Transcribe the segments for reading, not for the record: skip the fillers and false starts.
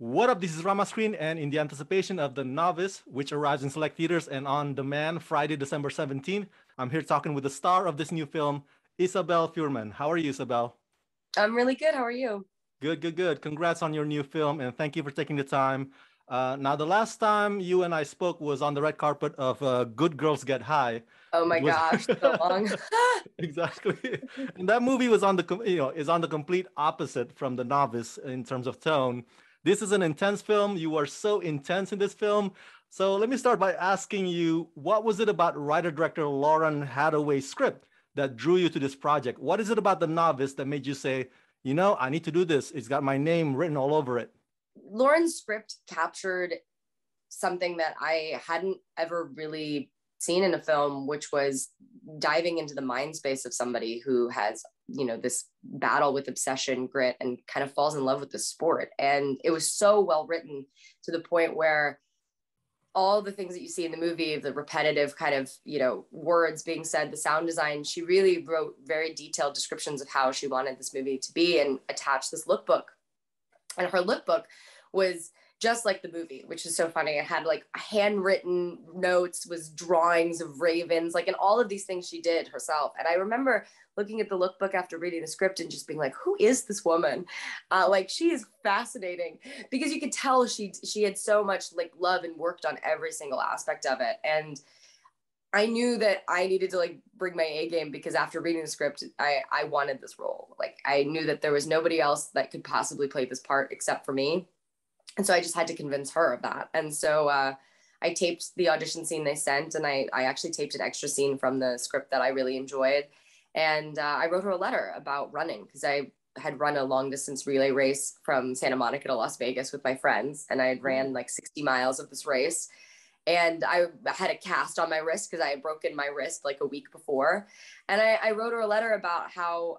What up? This is Rama Screen, and in the anticipation of The Novice, which arrives in select theaters and on demand Friday, December 17th, I'm here talking with the star of this new film, Isabelle Fuhrman. How are you, Isabelle? I'm really good. How are you? Good, good, good. Congrats on your new film, and thank you for taking the time. Now, the last time you and I spoke was on the red carpet of Good Girls Get High. Oh It my was gosh, so long. exactly, and that movie was on is on the complete opposite from The Novice in terms of tone. This is an intense film. You are so intense in this film. So let me start by asking you, what was it about writer-director Lauren Hadaway's script that drew you to this project? What is it about The Novice that made you say, I need to do this? It's got my name written all over it. Lauren's script captured something that I hadn't ever really seen in a film, which was diving into the mind space of somebody who has, this battle with obsession, grit, and kind of falls in love with the sport. And it was so well written to the point where all the things that you see in the movie, the repetitive kind of, words being said, the sound design, she really wrote very detailed descriptions of how she wanted this movie to be and attached this lookbook. And her lookbook was just like the movie, which is so funny. It had like handwritten notes, was drawings of ravens, and all of these things she did herself. And I remember looking at the lookbook after reading the script and just being like, who is this woman? She is fascinating, because you could tell she had so much love and worked on every single aspect of it. And I knew that I needed to bring my A game, because after reading the script, I wanted this role. I knew that there was nobody else that could possibly play this part except for me. And so I just had to convince her of that. And so I taped the audition scene they sent, and I actually taped an extra scene from the script that I really enjoyed. And I wrote her a letter about running, because I had run a long distance relay race from Santa Monica to Las Vegas with my friends. And I had ran 60 miles of this race. And I had a cast on my wrist because I had broken my wrist a week before. And I wrote her a letter about how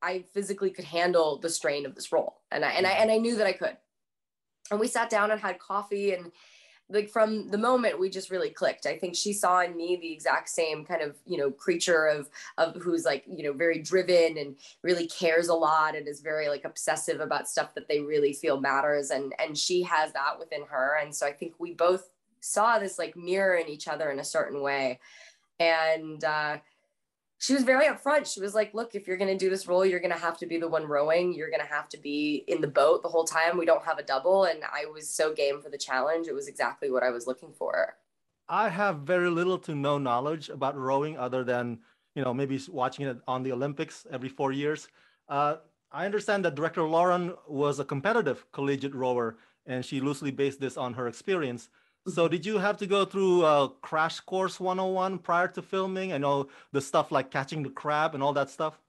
I physically could handle the strain of this role. And I knew that I could. And we sat down and had coffee, and from the moment we just really clicked. I think she saw in me the exact same kind of, creature of who's very driven and really cares a lot and is very obsessive about stuff that they really feel matters. And she has that within her. And so I think we both saw this mirror in each other in a certain way. And she was very upfront. She was like, look, if you're going to do this role, you're going to have to be the one rowing. You're going to have to be in the boat the whole time. We don't have a double. And I was so game for the challenge. It was exactly what I was looking for. I have very little to no knowledge about rowing other than, maybe watching it on the Olympics every 4 years. I understand that director Lauren was a competitive collegiate rower, and she loosely based this on her experience. So did you have to go through Crash Course 101 prior to filming? I know the stuff like catching the crab and all that stuff.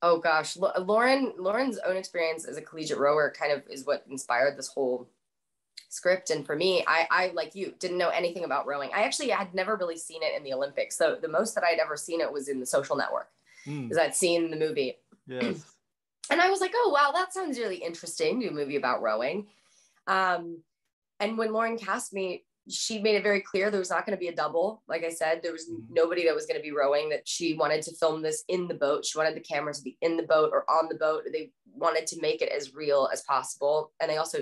Oh gosh, Lauren's own experience as a collegiate rower kind of is what inspired this whole script. And for me, I like you, didn't know anything about rowing. I actually had never really seen it in the Olympics. So the most that I'd ever seen it was in The Social Network, because I'd seen the movie. Yes. And I was like, oh, wow, that sounds really interesting, do a movie about rowing. And when Lauren cast me, she made it very clear there was not going to be a double. Like I said, there was nobody that was going to be rowing, that she wanted to film this in the boat. She wanted the camera to be in the boat or on the boat. They wanted to make it as real as possible. And they also,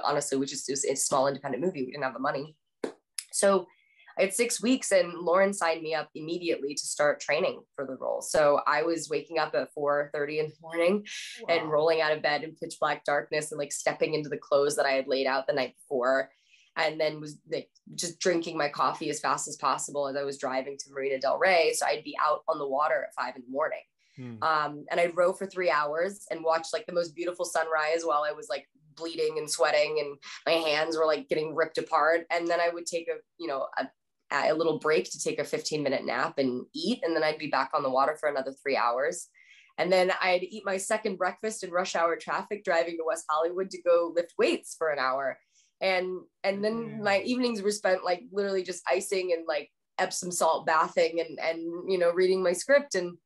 honestly, which is a small independent movie. We didn't have the money. So I had 6 weeks, and Lauren signed me up immediately to start training for the role. So I was waking up at 4:30 in the morning and rolling out of bed in pitch black darkness and stepping into the clothes that I had laid out the night before. And then was just drinking my coffee as fast as possible as I was driving to Marina Del Rey. So I'd be out on the water at 5 a.m. And I'd row for 3 hours and watch the most beautiful sunrise while I was bleeding and sweating, and my hands were getting ripped apart. And then I would take a little break to take a 15-minute nap and eat. And then I'd be back on the water for another 3 hours. And then I'd eat my second breakfast in rush hour traffic, driving to West Hollywood to go lift weights for an hour. And then my evenings were spent literally just icing and Epsom salt bathing and reading my script. And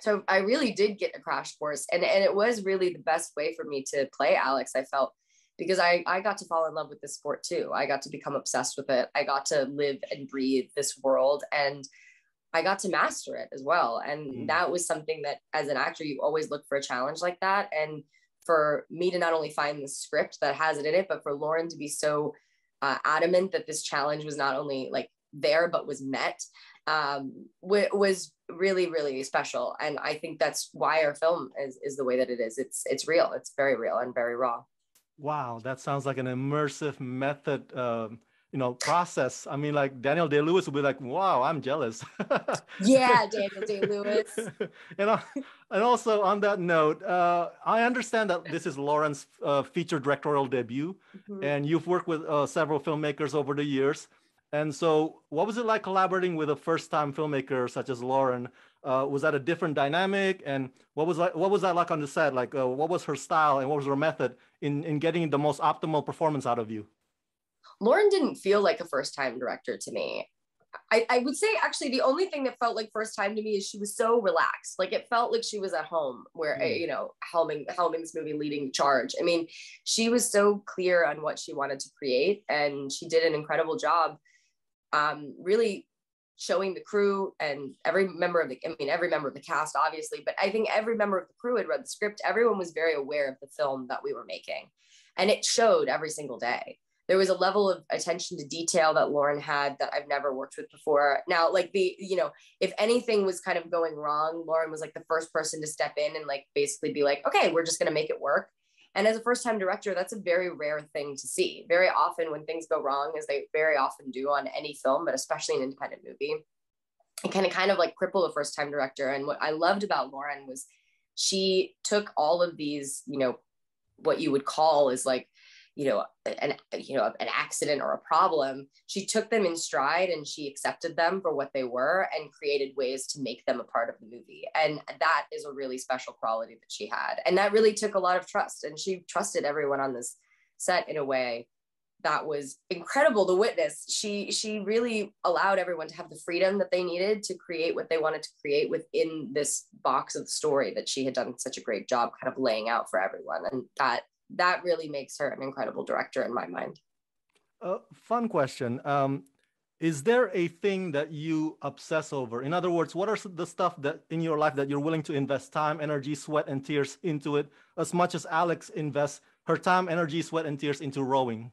so I really did get a crash course, and it was really the best way for me to play Alex, I felt, because I got to fall in love with this sport too. I got to become obsessed with it. I got to live and breathe this world, and I got to master it as well. And that was something that as an actor, you always look for a challenge like that. And for me to not only find the script that has it in it, but for Lauren to be so adamant that this challenge was not only like there, but was met, was really, really special. And I think that's why our film is the way that it is. It's real. It's very real and very raw. Wow, that sounds like an immersive method, process. I mean, like Daniel Day-Lewis would be like, "Wow, I'm jealous." Yeah, Daniel Day-Lewis. and, uh, and also on that note, I understand that this is Lauren's feature directorial debut, Mm-hmm. and you've worked with several filmmakers over the years. And so, what was it like collaborating with a first-time filmmaker such as Lauren? Was that a different dynamic? And what was that like on the set? Like, what was her style and what was her method in getting the most optimal performance out of you? Lauren didn't feel like a first-time director to me. I would say actually the only thing that felt like first time to me is she was so relaxed. Like it felt like she was at home where, helming this movie, leading the charge. I mean, she was so clear on what she wanted to create, and she did an incredible job really showing the crew and every member of the cast, obviously, but I think every member of the crew had read the script. Everyone was very aware of the film that we were making, and it showed every single day. There was a level of attention to detail that Lauren had that I've never worked with before. Now, like if anything was kind of going wrong, Lauren was like the first person to step in and like basically be like, okay, we're just going to make it work. And as a first-time director, that's a very rare thing to see. Very often when things go wrong, as they very often do on any film, but especially an independent movie, it can kind of like cripple a first-time director. And what I loved about Lauren was she took all of these, what you would call is like, an accident or a problem. She took them in stride and she accepted them for what they were and created ways to make them a part of the movie. And that is a really special quality that she had. And that really took a lot of trust. And she trusted everyone on this set in a way that was incredible to witness. She really allowed everyone to have the freedom that they needed to create what they wanted to create within this box of the story that she had done such a great job kind of laying out for everyone. And that really makes her an incredible director in my mind. Fun question. Is there a thing that you obsess over? In other words, what are the stuff that in your life that you're willing to invest time, energy, sweat, and tears into it as much as Alex invests her time, energy, sweat, and tears into rowing?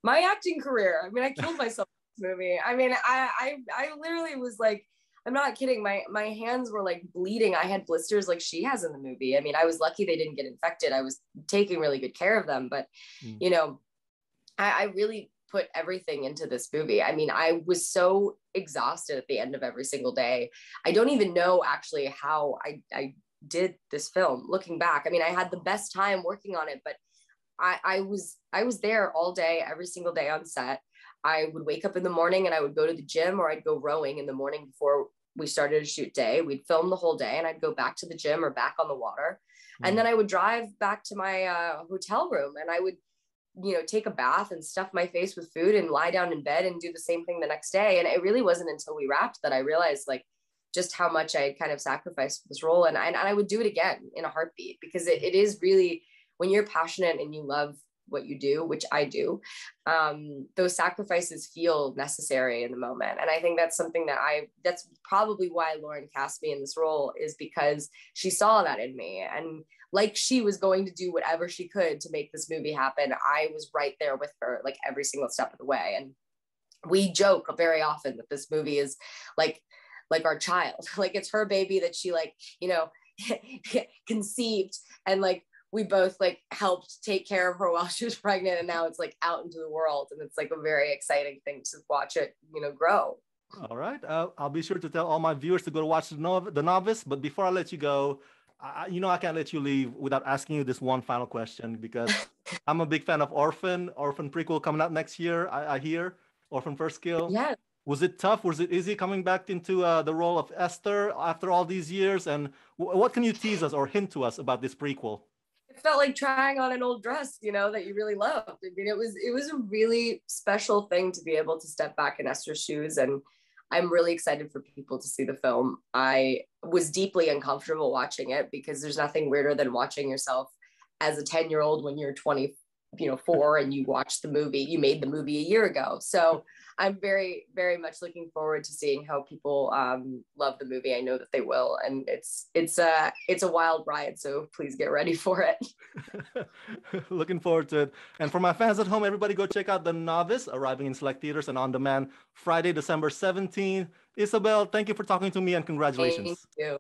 My acting career. I mean, I killed myself in this movie. I mean, I literally was like, I'm not kidding. My hands were like bleeding. I had blisters like she has in the movie. I mean, I was lucky they didn't get infected. I was taking really good care of them, but I really put everything into this movie. I mean, I was so exhausted at the end of every single day. I don't even know actually how I did this film looking back. I mean, I had the best time working on it, but I was there all day, every single day on set. I would wake up in the morning and I would go to the gym, or I'd go rowing in the morning before we started a shoot day. We'd film the whole day and I'd go back to the gym or back on the water. And then I would drive back to my hotel room and I would, take a bath and stuff my face with food and lie down in bed and do the same thing the next day. And it really wasn't until we wrapped that I realized like just how much I had kind of sacrificed for this role. And I would do it again in a heartbeat, because it is really, when you're passionate and you love what you do, which I do, those sacrifices feel necessary in the moment. And I think that's something that's probably why Lauren cast me in this role, is because she saw that in me. And like she was going to do whatever she could to make this movie happen, I was right there with her, like every single step of the way. And we joke very often that this movie is like our child, like it's her baby that she conceived, and like we both like helped take care of her while she was pregnant, and now it's like out into the world, and it's like a very exciting thing to watch it, grow. All right, I'll be sure to tell all my viewers to go to watch the Novice. But before I let you go, I can't let you leave without asking you this one final question, because I'm a big fan of Orphan prequel coming out next year. I hear Orphan First Kill. Yeah. Was it tough? Was it easy coming back into the role of Esther after all these years? And what can you tease us or hint to us about this prequel? It felt like trying on an old dress, that you really loved. I mean, it was a really special thing to be able to step back in Esther's shoes. And I'm really excited for people to see the film. I was deeply uncomfortable watching it, because there's nothing weirder than watching yourself as a 10-year-old when you're 20, 4 and you watched the movie, you made the movie a year ago. So I'm very, very much looking forward to seeing how people love the movie. I know that they will, and it's a wild ride. So please get ready for it. Looking forward to it. And for my fans at home, everybody go check out The Novice, arriving in select theaters and on demand Friday, December 17th. Isabelle, thank you for talking to me and congratulations. Thank you.